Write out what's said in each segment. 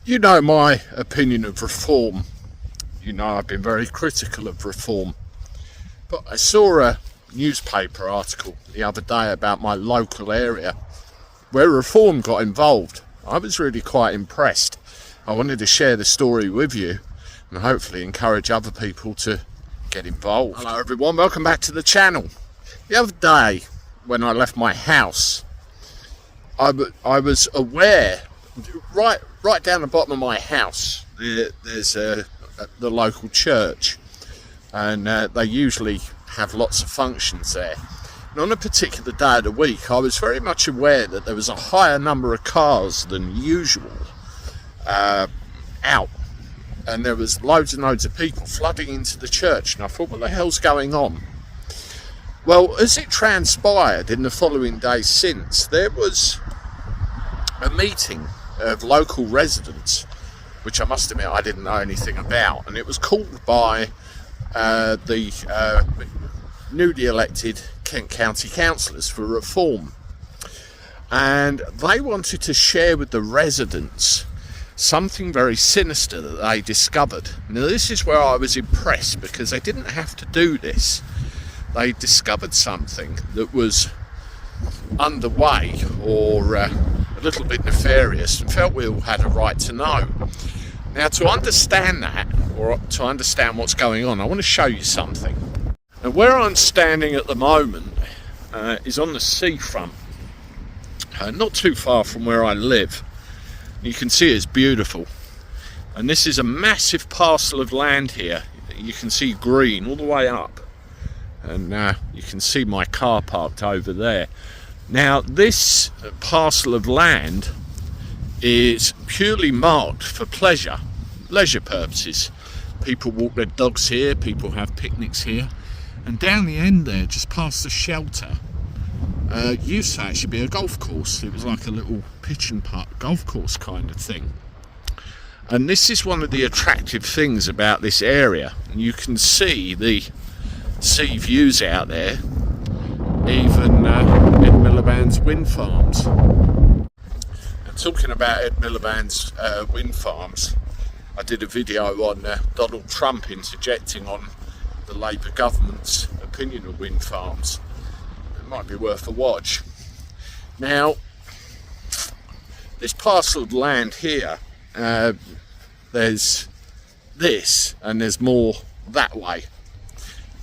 You know my opinion of reform. You know I've been very critical of reform. But I saw a newspaper article the other day about my local area where reform got involved. I was really quite impressed. I wanted to share the story with you and hopefully encourage other people to get involved. Hello everyone, welcome back to the channel. The other day when I left my house, I was aware, right down the bottom of my house, there's the local church, and they usually have lots of functions there. And on a particular day of the week, I was very much aware that there was a higher number of cars than usual out, and there was loads and loads of people flooding into the church, and I thought, what the hell's going on? Well, as it transpired in the following days since, there was a meeting of local residents, which I must admit I didn't know anything about, and it was called by the newly elected Kent County councillors for reform, and they wanted to share with the residents something very sinister that they discovered. Now this is where I was impressed, because they didn't have to do this. They discovered something that was underway or a little bit nefarious, and felt we all had a right to know. Now, to understand that, or to understand what's going on, I want to show you something. Now, where I'm standing at the moment is on the seafront, not too far from where I live. You can see it's beautiful, and this is a massive parcel of land here. You can see green all the way up, and you can see my car parked over there. Now this parcel of land is purely marked for leisure purposes. People walk their dogs here, people have picnics here, and down the end there, just past the shelter, used to actually be a golf course. It was like a little pitch and putt golf course kind of thing. And this is one of the attractive things about this area. And you can see the sea views out there, even Ed Miliband's wind farms. And talking about Ed Miliband's wind farms, I did a video on Donald Trump interjecting on the Labour government's opinion of wind farms. It might be worth a watch. Now, this parcel of land here, there's this and there's more that way.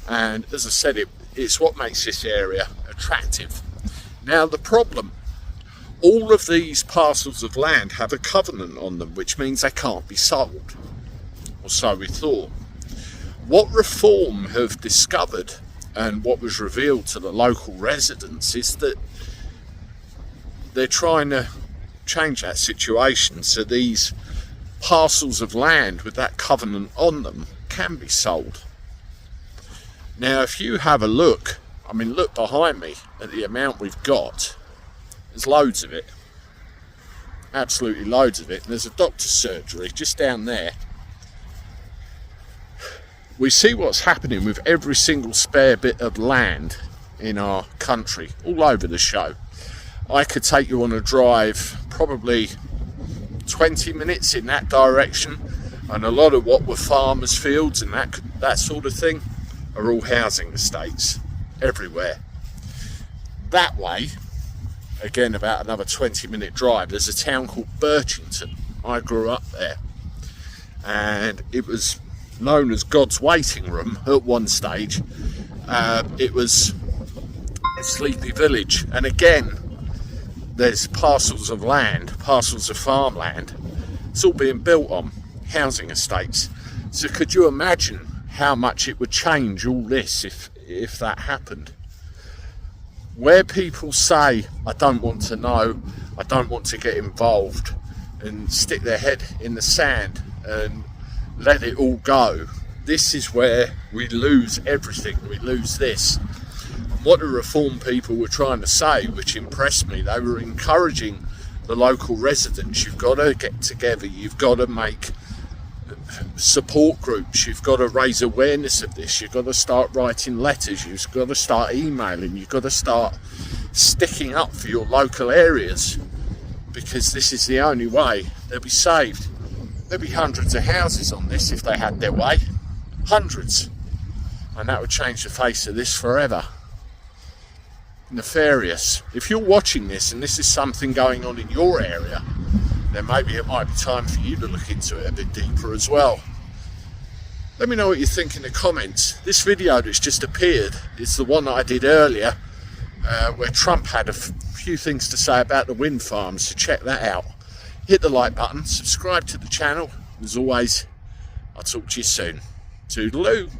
And as I said, it's what makes this area attractive. Now the problem, all of these parcels of land have a covenant on them, which means they can't be sold, or so we thought. What Reform have discovered, and what was revealed to the local residents, is that they're trying to change that situation so these parcels of land with that covenant on them can be sold. Now if you have a look, I mean, look behind me at the amount we've got. There's loads of it, absolutely loads of it. And there's a doctor's surgery just down there. We see what's happening with every single spare bit of land in our country, all over the show. I could take you on a drive probably 20 minutes in that direction, and a lot of what were farmers' fields and that sort of thing are all housing estates everywhere. That way, again about another 20-minute drive, there's a town called Birchington. I grew up there, and it was known as God's waiting room at one stage. It was a sleepy village, and again there's parcels of land, parcels of farmland. It's all being built on housing estates. So could you imagine how much it would change all this if that happened? Where people say, I don't want to know, I don't want to get involved, and stick their head in the sand and let it all go, this is where we lose everything. We lose this. And what the Reform people were trying to say, which impressed me, they were encouraging the local residents, you've got to get together, you've got to make support groups, you've got to raise awareness of this, you've got to start writing letters, you've got to start emailing, you've got to start sticking up for your local areas, because this is the only way they'll be saved. There'd be hundreds of houses on this if they had their way. Hundreds. And that would change the face of this forever. Nefarious. If you're watching this and this is something going on in your area, then maybe it might be time for you to look into it a bit deeper as well. Let me know what you think in the comments. This video that's just appeared is the one that I did earlier, where Trump had a few things to say about the wind farms, so check that out. Hit the like button, subscribe to the channel. As always, I'll talk to you soon. Toodaloo.